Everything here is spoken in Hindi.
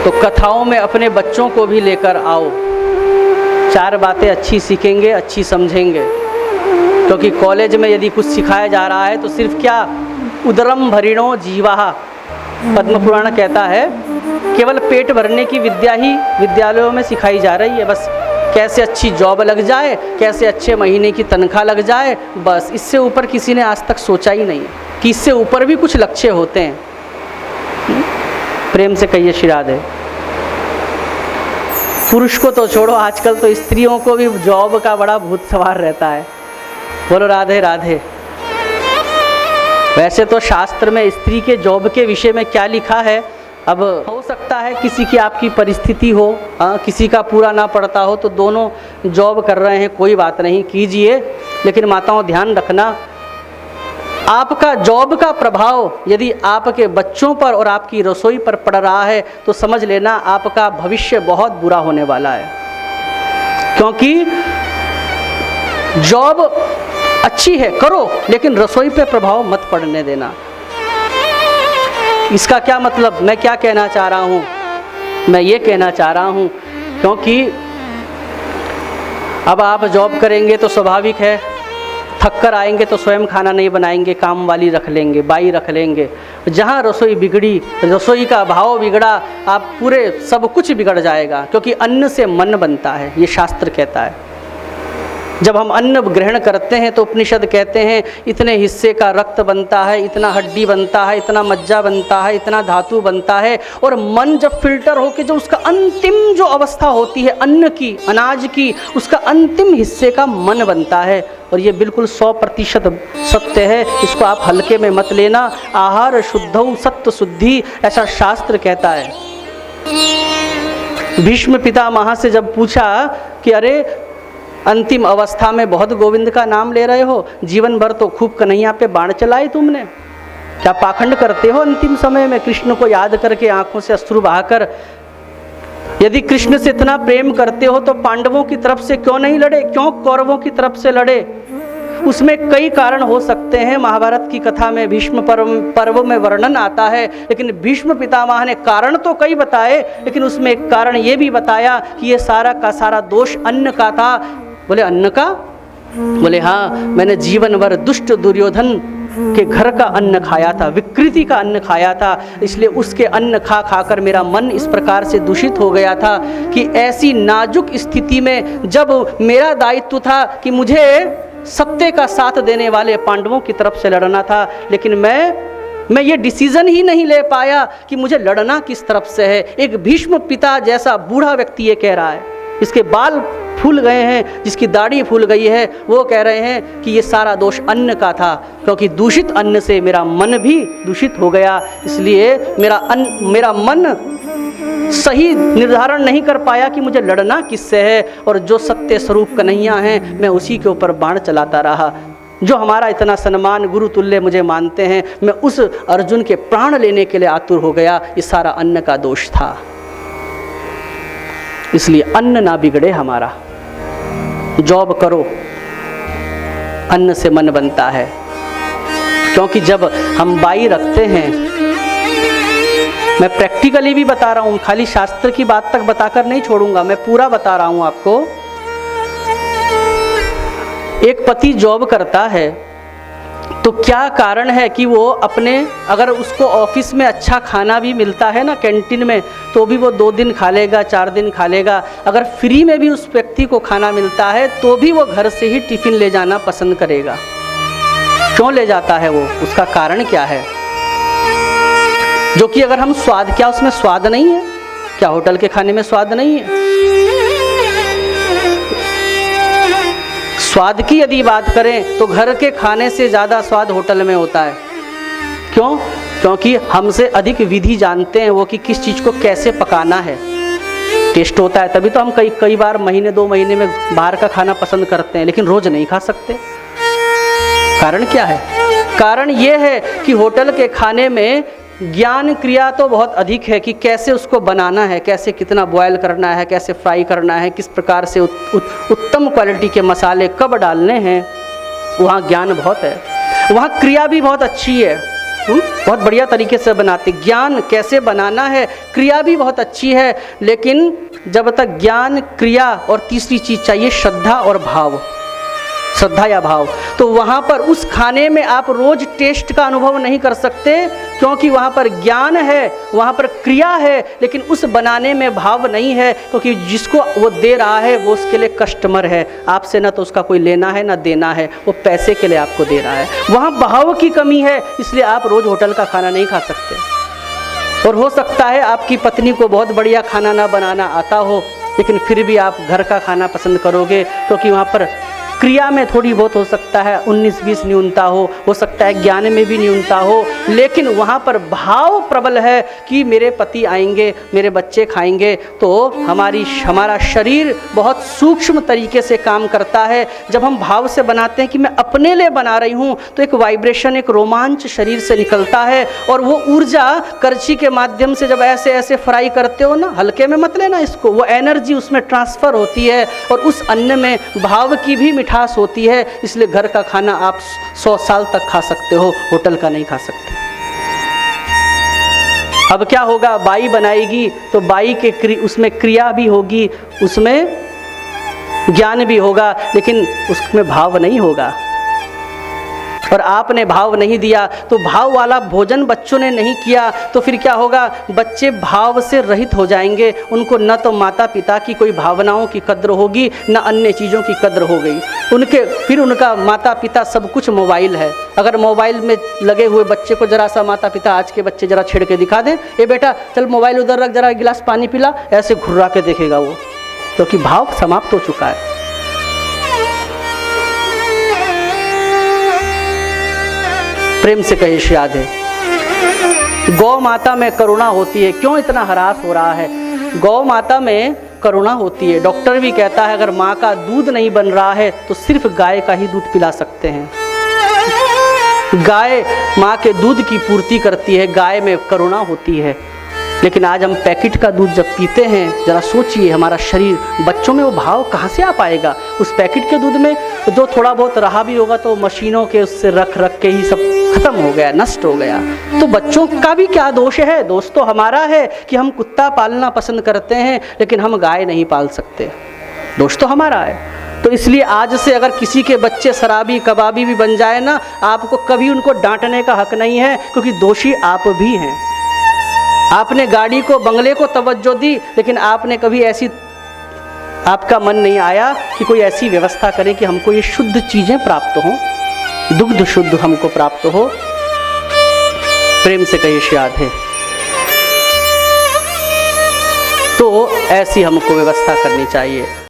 तो कथाओं में अपने बच्चों को भी लेकर आओ, 4 बातें अच्छी सीखेंगे, अच्छी समझेंगे। क्योंकि कॉलेज में यदि कुछ सिखाया जा रहा है तो सिर्फ क्या, उदरम भरिणो जीवाः, पद्म पुराण कहता है, केवल पेट भरने की विद्या ही विद्यालयों में सिखाई जा रही है। बस कैसे अच्छी जॉब लग जाए, कैसे अच्छे महीने की तनख्वाह लग जाए, बस इससे ऊपर किसी ने आज तक सोचा ही नहीं कि इससे ऊपर भी कुछ लक्ष्य होते हैं। प्रेम से कहिए श्री राधे। पुरुष को तो छोड़ो, आजकल तो स्त्रियों को भी जॉब का बड़ा भूत सवार रहता है। बोलो राधे राधे। वैसे तो शास्त्र में स्त्री के जॉब के विषय में क्या लिखा है, अब हो सकता है किसी की आपकी परिस्थिति हो, किसी का पूरा ना पड़ता हो, तो दोनों जॉब कर रहे हैं, कोई बात नहीं, कीजिए। लेकिन माताओं ध्यान रखना, आपका जॉब का प्रभाव यदि आपके बच्चों पर और आपकी रसोई पर पड़ रहा है तो समझ लेना आपका भविष्य बहुत बुरा होने वाला है। क्योंकि जॉब अच्छी है, करो, लेकिन रसोई पे प्रभाव मत पड़ने देना। इसका क्या मतलब, मैं क्या कहना चाह रहा हूँ, मैं ये कहना चाह रहा हूँ, क्योंकि अब आप जॉब करेंगे तो स्वाभाविक है थक कर आएंगे तो स्वयं खाना नहीं बनाएंगे, काम वाली रख लेंगे, बाई रख लेंगे। जहाँ रसोई बिगड़ी, रसोई का भाव बिगड़ा, आप पूरे सब कुछ बिगड़ जाएगा। क्योंकि अन्न से मन बनता है, ये शास्त्र कहता है। जब हम अन्न ग्रहण करते हैं तो उपनिषद कहते हैं इतने हिस्से का रक्त बनता है, इतना हड्डी बनता है, इतना मज्जा बनता है, इतना धातु बनता है। और मन जब फिल्टर होकर जो उसका अंतिम जो अवस्था होती है अन्न की, अनाज की, उसका अंतिम हिस्से का मन बनता है। और ये बिल्कुल 100% सत्य है, इसको आप हल्के में मत लेना। आहार शुद्धौ सत्व शुद्धि, ऐसा शास्त्र कहता है। भीष्म पितामह से जब पूछा कि अरे अंतिम अवस्था में बहुत गोविंद का नाम ले रहे हो, जीवन भर तो खूब कन्हैया पे बाण चलाए तुमने, क्या पाखंड करते हो अंतिम समय में कृष्ण को याद करके आंखों से अश्रु बहाकर? यदि कृष्ण से इतना प्रेम करते हो तो पांडवों की तरफ से क्यों नहीं लड़े, क्यों कौरवों की तरफ से लड़े? उसमें कई कारण हो सकते हैं, महाभारत की कथा में भीष्म पर्व में वर्णन आता है। लेकिन भीष्म पितामह ने कारण तो कई बताए, लेकिन उसमें एक कारण ये भी बताया कि ये सारा का सारा दोष अन्न का था। बोले अन्न का? बोले हाँ, मैंने जीवन भर दुष्ट दुर्योधन के घर का अन्न खाया था, विकृति का अन्न खाया था, इसलिए उसके अन्न खा खाकर मेरा मन इस प्रकार से दूषित हो गया था कि ऐसी नाजुक स्थिति में जब मेरा दायित्व था कि मुझे सत्य का साथ देने वाले पांडवों की तरफ से लड़ना था, लेकिन मैं ये डिसीजन ही नहीं ले पाया कि मुझे लड़ना किस तरफ से है। एक भीष्म पिता जैसा बूढ़ा व्यक्ति ये कह रहा है, इसके बाल फूल गए हैं, जिसकी दाढ़ी फूल गई है, वो कह रहे हैं कि ये सारा दोष अन्न का था, क्योंकि दूषित अन्न से मेरा मन भी दूषित हो गया। इसलिए मेरा मन सही निर्धारण नहीं कर पाया कि मुझे लड़ना किससे है, और जो सत्य स्वरूप कन्हैया हैं मैं उसी के ऊपर बाण चलाता रहा। जो हमारा इतना सम्मान गुरु तुल्य मुझे मानते हैं, मैं उस अर्जुन के प्राण लेने के लिए आतुर हो गया। ये सारा अन्न का दोष था। इसलिए अन्न ना बिगड़े हमारा, जॉब करो, अन्न से मन बनता है। क्योंकि जब हम बाई रखते हैं, मैं प्रैक्टिकली भी बता रहा हूँ, खाली शास्त्र की बात तक बताकर नहीं छोड़ूंगा, मैं पूरा बता रहा हूँ आपको। एक पति जॉब करता है तो क्या कारण है कि वो अपने, अगर उसको ऑफिस में अच्छा खाना भी मिलता है ना कैंटीन में, तो भी वो 2 दिन खा लेगा, 4 दिन खा लेगा। अगर फ्री में भी उस व्यक्ति को खाना मिलता है तो भी वो घर से ही टिफिन ले जाना पसंद करेगा। क्यों ले जाता है वो? उसका कारण क्या है? जो कि अगर हम स्वाद, क्या उसमें स्वाद नहीं है? क्या होटल के खाने में स्वाद नहीं है? स्वाद की यदि बात करें तो घर के खाने से ज़्यादा स्वाद होटल में होता है। क्यों? क्योंकि हमसे अधिक विधि जानते हैं वो कि किस चीज़ को कैसे पकाना है, टेस्ट होता है। तभी तो हम कई बार महीने 2 महीने में बाहर का खाना पसंद करते हैं, लेकिन रोज़ नहीं खा सकते। कारण क्या है? कारण ये है कि होटल के खाने में ज्ञान क्रिया तो बहुत अधिक है कि कैसे उसको बनाना है, कैसे कितना बॉयल करना है, कैसे फ्राई करना है, किस प्रकार से उत्तम क्वालिटी के मसाले कब डालने हैं। वहाँ ज्ञान बहुत है, वहाँ क्रिया भी बहुत अच्छी है। बहुत बढ़िया तरीके से बनाते। ज्ञान कैसे बनाना है, क्रिया भी बहुत अच्छी है, लेकिन जब तक ज्ञान, क्रिया और तीसरी चीज़ चाहिए श्रद्धा और भाव, श्रद्धा या भाव, तो वहाँ पर उस खाने में आप रोज टेस्ट का अनुभव नहीं कर सकते, क्योंकि वहाँ पर ज्ञान है, वहाँ पर क्रिया है, लेकिन उस बनाने में भाव नहीं है, क्योंकि जिसको वो दे रहा है वो उसके लिए कस्टमर है, आपसे ना तो उसका कोई लेना है ना देना है, वो पैसे के लिए आपको दे रहा है। वहाँ भाव की कमी है, इसलिए आप रोज़ होटल का खाना नहीं खा सकते। और हो सकता है आपकी पत्नी को बहुत बढ़िया खाना ना बनाना आता हो, लेकिन फिर भी आप घर का खाना पसंद करोगे, क्योंकि वहाँ पर क्रिया में थोड़ी बहुत हो सकता है 19-20 न्यूनता हो सकता है ज्ञान में भी न्यूनता हो, लेकिन वहाँ पर भाव प्रबल है कि मेरे पति आएंगे, मेरे बच्चे खाएंगे, तो हमारा शरीर बहुत सूक्ष्म तरीके से काम करता है। जब हम भाव से बनाते हैं कि मैं अपने लिए बना रही हूँ, तो एक वाइब्रेशन, एक रोमांच शरीर से निकलता है, और वो ऊर्जा करछी के माध्यम से जब ऐसे ऐसे फ्राई करते हो ना, हल्के में मत लेना इसको, वो एनर्जी उसमें ट्रांसफ़र होती है, और उस अन्न में भाव की भी मिठास होती है। इसलिए घर का खाना आप 100 साल तक खा सकते हो, होटल का नहीं खा सकते। अब क्या होगा, बाई बनाएगी तो बाई के उसमें क्रिया भी होगी, उसमें ज्ञान भी होगा, लेकिन उसमें भाव नहीं होगा। और आपने भाव नहीं दिया, तो भाव वाला भोजन बच्चों ने नहीं किया, तो फिर क्या होगा, बच्चे भाव से रहित हो जाएंगे। उनको न तो माता पिता की कोई भावनाओं की कद्र होगी, न अन्य चीज़ों की कद्र हो गई। फिर उनका माता पिता सब कुछ मोबाइल है। अगर मोबाइल में लगे हुए बच्चे को जरा सा माता पिता, आज के बच्चे जरा छेड़ के दिखा दें, ए बेटा चल मोबाइल उधर रख, जरा गिलास पानी पिला, ऐसे घुर्रा के देखेगा वो, क्योंकि भाव समाप्त हो चुका है। प्रेम से कहे श्री राधे। गौ माता में करुणा होती है। क्यों इतना हरास हो रहा है? गौ माता में करुणा होती है। डॉक्टर भी कहता है अगर माँ का दूध नहीं बन रहा है तो सिर्फ गाय का ही दूध पिला सकते हैं। गाय माँ के दूध की पूर्ति करती है, गाय में करुणा होती है। लेकिन आज हम पैकेट का दूध जब पीते हैं, जरा सोचिए हमारा शरीर, बच्चों में वो भाव कहाँ से आ पाएगा? उस पैकेट के दूध में जो थोड़ा बहुत रहा भी होगा तो मशीनों के उससे रख के ही सब खत्म हो गया, नष्ट हो गया। तो बच्चों का भी क्या दोष है? दोष तो हमारा है कि हम कुत्ता पालना पसंद करते हैं, लेकिन हम गाय नहीं पाल सकते। दोष तो हमारा है। तो इसलिए आज से अगर किसी के बच्चे शराबी कबाबी भी बन जाए ना, आपको कभी उनको डांटने का हक नहीं है, क्योंकि दोषी आप भी हैं। आपने गाड़ी को, बंगले को तवज्जो दी, लेकिन आपने कभी ऐसी, आपका मन नहीं आया कि कोई ऐसी व्यवस्था करे कि हमको ये शुद्ध चीज़ें प्राप्त हों, दुग्ध शुद्ध हमको प्राप्त हो। प्रेम से कहिए श्री राधे। तो ऐसी हमको व्यवस्था करनी चाहिए।